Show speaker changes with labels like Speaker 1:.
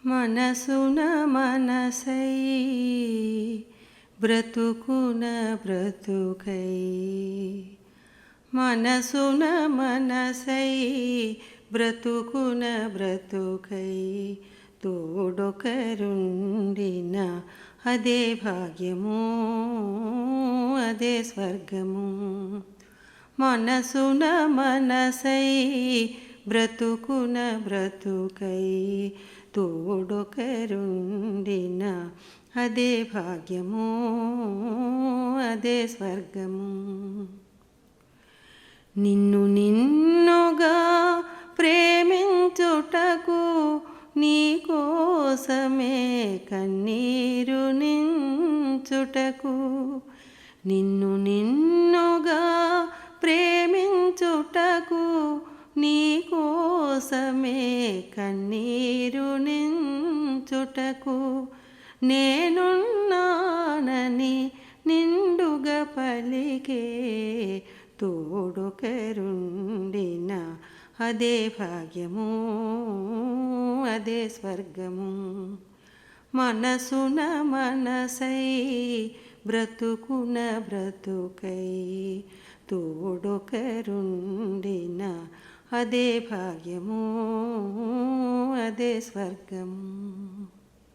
Speaker 1: మనసున మనసై బ్రతుకున బ్రతుకై మనసున మనసై బ్రతుకున బ్రతుకై తోడొకరుండిన అదే భాగ్యము అదే స్వర్గము. మనసున మనసై బ్రతుకున బ్రతుకై తోడొకరుండిన అదే భాగ్యము అదే స్వర్గము. నిన్ను నిన్నుగా ప్రేమించుటకు నీ కోసమే కన్నీరు నించుటకు, నిన్ను నిన్నుగా ప్రేమించుటకు నీ కోసమే కన్నీరు నించుటకు, నేనున్నానని నిండుగా పలికే తోడొకరుండిన అదే భాగ్యము అదే స్వర్గము. మనసున మనసై బ్రతుకున బ్రతుకై తోడొకరుండిన అదే భాగ్యము అదే స్వర్గము.